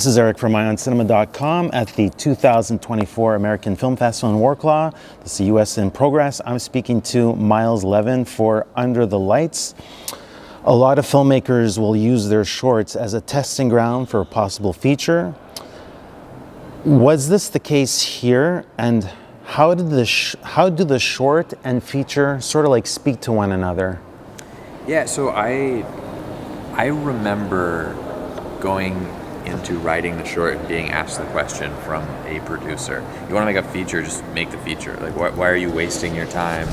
This is Eric from IONCINEMA.com at the 2024 American Film Festival in Wroclaw. This is the U.S. in progress. I'm speaking to Miles Levin for Under the Lights. A lot of filmmakers will use their shorts as a testing ground for a possible feature. Was this the case here? And how do the short and feature sort of like speak to one another? Yeah, so I remember going into writing the short and being asked the question from a producer, you want to make a feature, just make the feature. Like, why are you wasting your time?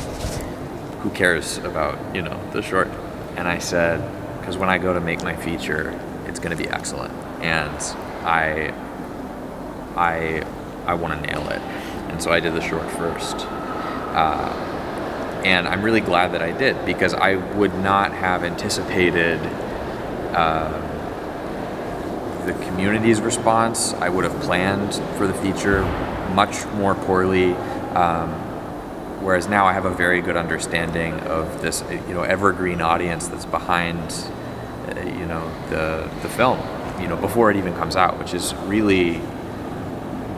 Who cares about, the short? And I said, because when I go to make my feature, it's going to be excellent. And I want to nail it. And so I did the short first. And I'm really glad that I did, because I would not have anticipated the community's response. I would have planned for the feature much more poorly, whereas now I have a very good understanding of this, evergreen audience that's behind, the film, before it even comes out, which is really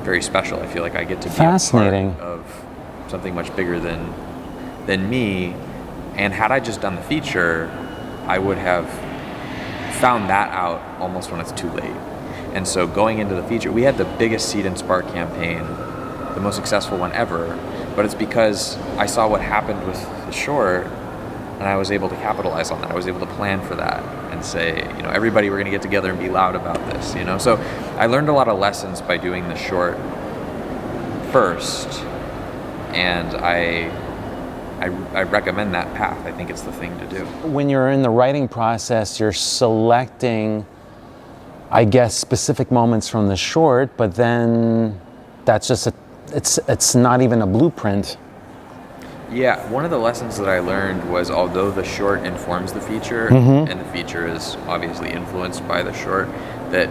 very special. I feel like I get to be fascinating a part of something much bigger than me. And had I just done the feature, I would have found that out almost when it's too late. And so going into the feature, we had the biggest Seed and Spark campaign, the most successful one ever, but it's because I saw what happened with the short and I was able to capitalize on that. I was able to plan for that and say, everybody, we're gonna get together and be loud about this, So I learned a lot of lessons by doing the short first, and I recommend that path. I think it's the thing to do. When you're in the writing process, you're selecting, I guess, specific moments from the short, but then that's just it's not even a blueprint. Yeah, one of the lessons that I learned was, although the short informs the feature, and the feature is obviously influenced by the short, that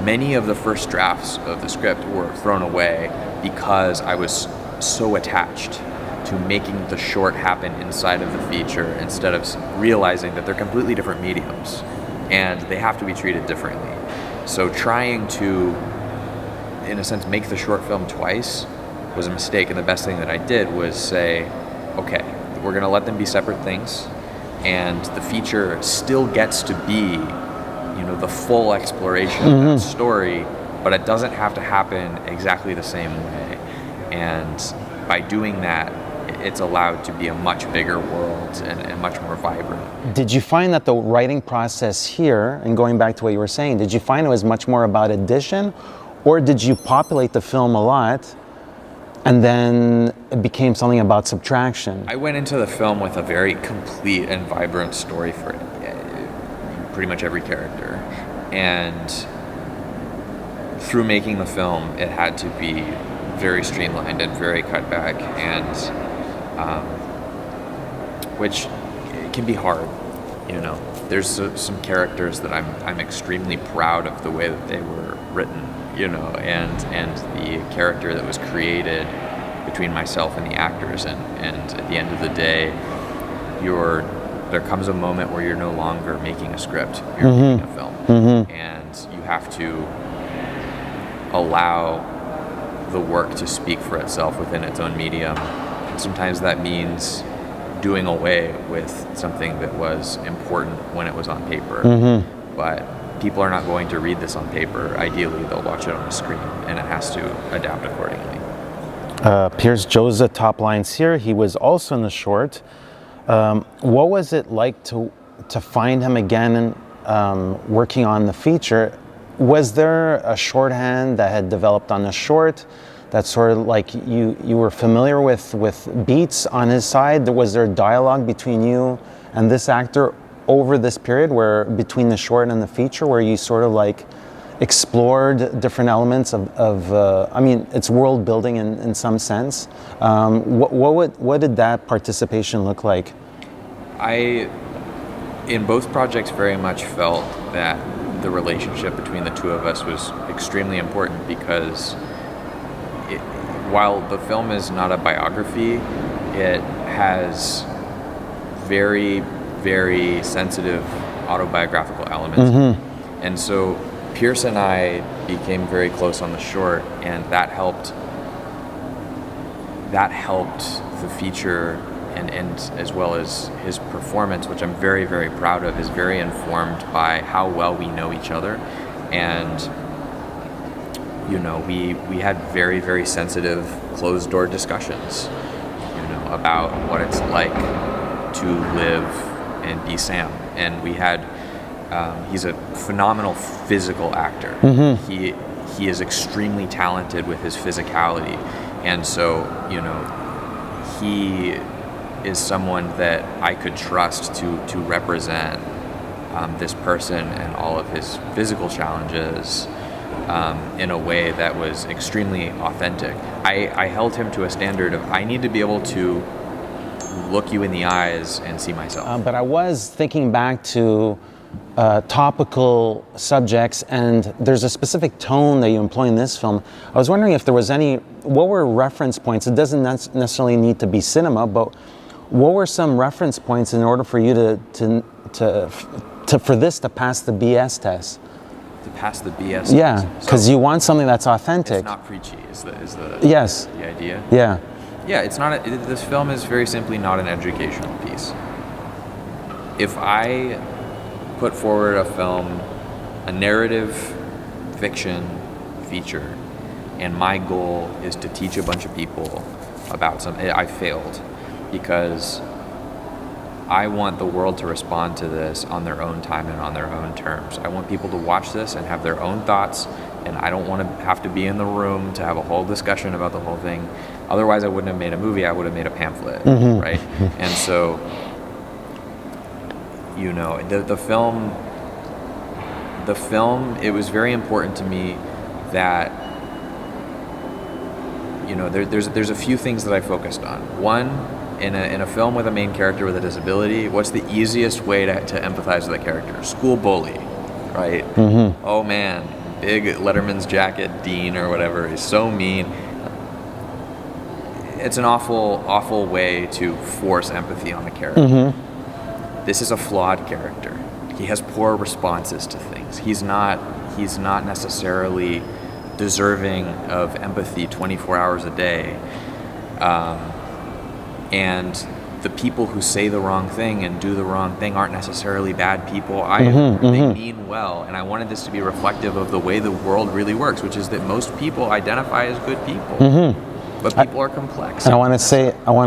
many of the first drafts of the script were thrown away because I was so attached to making the short happen inside of the feature, instead of realizing that they're completely different mediums and they have to be treated differently. So trying to, in a sense, make the short film twice was a mistake, and the best thing that I did was say, okay, we're gonna let them be separate things, and the feature still gets to be, the full exploration of that story, but it doesn't have to happen exactly the same way. And by doing that, it's allowed to be a much bigger world and much more vibrant. Did you find that the writing process here, and going back to what you were saying, did you find it was much more about addition, or did you populate the film a lot and then it became something about subtraction? I went into the film with a very complete and vibrant story for pretty much every character. And through making the film, it had to be very streamlined and very cut back, and which can be hard. There's some characters that I'm extremely proud of the way that they were written, and the character that was created between myself and the actors, and at the end of the day, there comes a moment where you're no longer making a script, you're making a film, and you have to allow the work to speak for itself within its own medium. And sometimes that means doing away with something that was important when it was on paper, but people are not going to read this on paper. Ideally, they'll watch it on a screen, and it has to adapt accordingly. Piers Joza, top lines here. He was also in the short. What was it like to find him again and working on the feature? Was there a shorthand that had developed on the short that sort of like you were familiar with beats on his side? Was there dialogue between you and this actor over this period, where between the short and the feature, where you sort of like explored different elements of it's world building in some sense? What did that participation look like? I, in both projects, very much felt that the relationship between the two of us was extremely important, because while the film is not a biography, it has very, very sensitive autobiographical elements. And so Pierce and I became very close on the short, and that helped the feature, and as well as his performance, which I'm very, very proud of, is very informed by how well we know each other. And we had very, very sensitive closed door discussions, about what it's like to live and be Sam. And we had he's a phenomenal physical actor. He is extremely talented with his physicality, and so he is someone that I could trust to represent this person and all of his physical challenges in a way that was extremely authentic. I held him to a standard of, I need to be able to look you in the eyes and see myself. But I was thinking back to topical subjects, and there's a specific tone that you employ in this film. I was wondering if there was what were reference points? It doesn't necessarily need to be cinema, but what were some reference points in order for you for this to pass the BS test? To pass the BS test? Yeah, because you want something that's authentic. It's not preachy, is the yes. The idea? Yeah. Yeah, it's not. This film is very simply not an educational piece. If I put forward a narrative fiction feature, and my goal is to teach a bunch of people about something, I failed, because I want the world to respond to this on their own time and on their own terms. I want people to watch this and have their own thoughts, and I don't want to have to be in the room to have a whole discussion about the whole thing. Otherwise, I wouldn't have made a movie, I would have made a pamphlet, right? And so, the film, it was very important to me that, there's a few things that I focused on. One, in a film with a main character with a disability, what's the easiest way to empathize with that character? School bully, right? Oh man, big Letterman's jacket, Dean or whatever, is so mean. It's an awful, awful way to force empathy on a character. This is a flawed character. He has poor responses to things. He's not necessarily deserving of empathy 24 hours a day. And the people who say the wrong thing and do the wrong thing aren't necessarily bad people either. They mean well, and I wanted this to be reflective of the way the world really works, which is that most people identify as good people, but people are complex. And I want to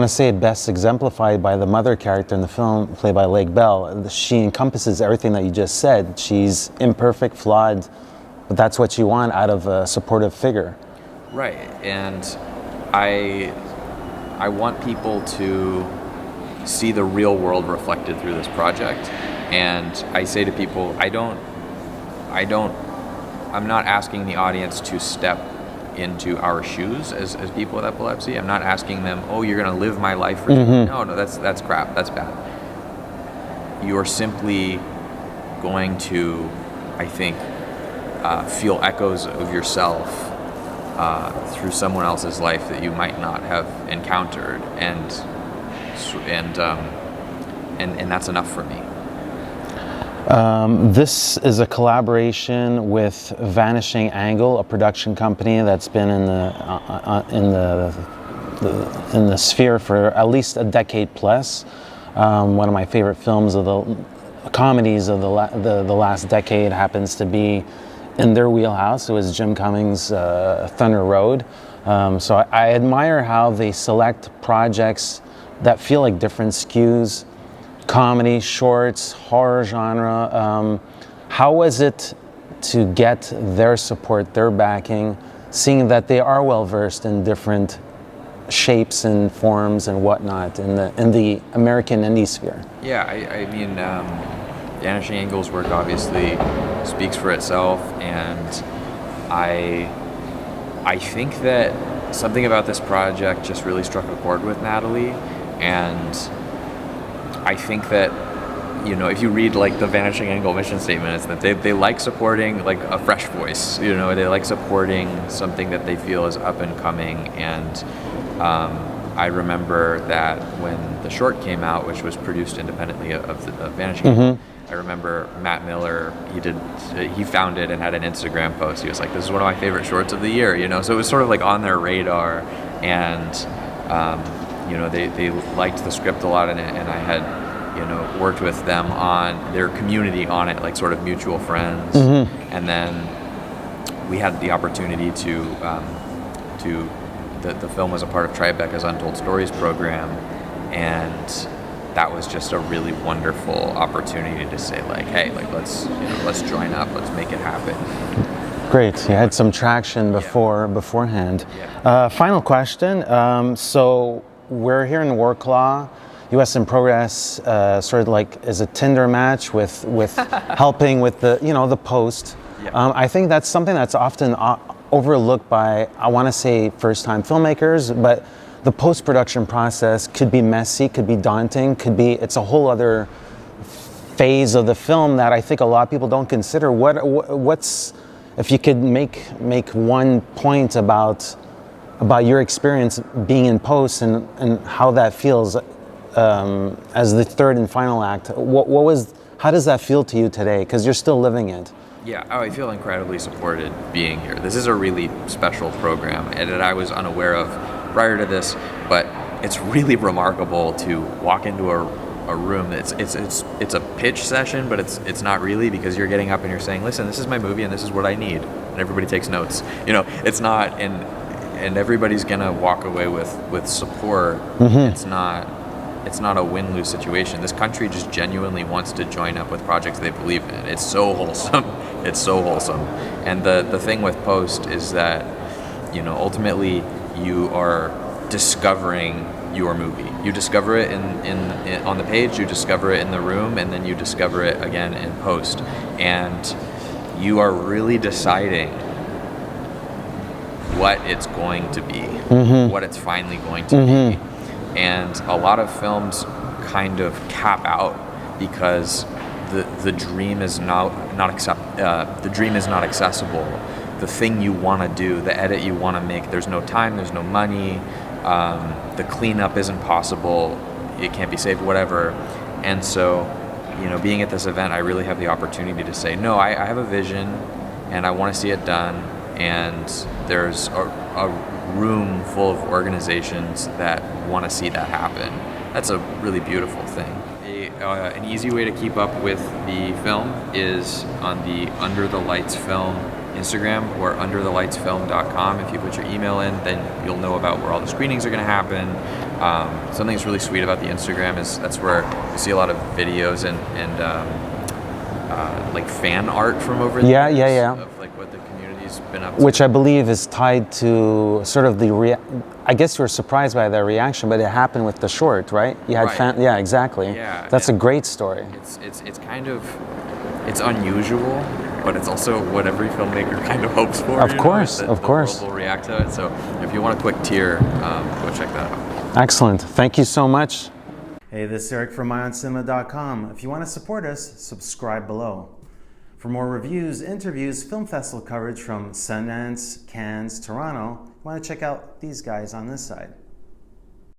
say best exemplified by the mother character in the film, played by Lake Bell. She encompasses everything that you just said. She's imperfect, flawed, but that's what you want out of a supportive figure. Right, and I want people to see the real world reflected through this project. And I say to people, I'm not asking the audience to step into our shoes as people with epilepsy. I'm not asking them, oh, you're going to live my life for you. No, that's crap. That's bad. You're simply going to, I think, feel echoes of yourself through someone else's life that you might not have encountered, and that's enough for me. This is a collaboration with Vanishing Angle, a production company that's been in the sphere for at least a decade plus. One of my favorite films of the comedies of the last decade happens to be in their wheelhouse. It was Jim Cummings' Thunder Road. So I admire how they select projects that feel like different skews. Comedy, shorts, horror genre. How was it to get their support, their backing, seeing that they are well versed in different shapes and forms and whatnot in the American indie sphere? Yeah, I mean, Vanishing Angle's work obviously speaks for itself, and I think that something about this project just really struck a chord with Natalie, and I think that, if you read like the Vanishing Angle mission statement, it's that they like supporting like a fresh voice, they like supporting something that they feel is up and coming, and I remember that when the short came out, which was produced independently of Vanishing, I remember Matt Miller, he found it and had an Instagram post. He was like, this is one of my favorite shorts of the year, you know? So it was sort of like on their radar, and, you know, they liked the script a lot, and I had, you know, worked with them on their community on it, like sort of mutual friends. And then we had the opportunity the film was a part of Tribeca's Untold Stories program, and that was just a really wonderful opportunity to say, like, hey, like, let's join up, let's make it happen. Great, you had some traction beforehand. Final question. So we're here in Wroclaw, U.S. in Progress, sort of like is a Tinder match with helping with the, you know, the post. I think that's something that's often overlooked by, I want to say, first-time filmmakers, but the post-production process could be messy, could be daunting, it's a whole other phase of the film that I think a lot of people don't consider. What's, if you could make one point about your experience being in post and how that feels as the third and final act, how does that feel to you today? Because you're still living it. Yeah, I feel incredibly supported being here. This is a really special program, and that I was unaware of prior to this, but it's really remarkable to walk into a room. It's a pitch session, but it's not really, because you're getting up and you're saying, listen, this is my movie and this is what I need, and everybody takes notes. You know, it's not, and everybody's gonna walk away with support. It's not a win-lose situation. This country just genuinely wants to join up with projects they believe in. It's so wholesome. It's so wholesome. And the thing with Post is that, you know, ultimately you are discovering your movie. You discover it in on the page, you discover it in the room, and then you discover it again in post. And you are really deciding what it's going to be, what it's finally going to be. And a lot of films kind of cap out because the dream is not accessible. The thing you want to do, the edit you want to make, there's no time, there's no money, the cleanup isn't possible, it can't be saved, whatever. And so, you know, being at this event, I really have the opportunity to say, no, I have a vision and I want to see it done, and there's a room full of organizations that want to see that happen. That's a really beautiful thing. An easy way to keep up with the film is on the Under the Lights Film Instagram or underthelightsfilm.com. If you put your email in, then you'll know about where all the screenings are going to happen. Something that's really sweet about the Instagram is that's where you see a lot of videos and like fan art from over the years of like what the community's been up to. Which I believe is tied to sort of I guess you were surprised by their reaction, but it happened with the short, right? You had yeah, exactly. Yeah, that's a great story. It's kind of, it's unusual, but it's also what every filmmaker kind of hopes for. Of course. The world will react to it. So if you want a quick tear, go check that out. Excellent. Thank you so much. Hey, this is Eric from IONCINEMA.com. If you want to support us, subscribe below. For more reviews, interviews, film festival coverage from Sundance, Cannes, Toronto, you want to check out these guys on this side.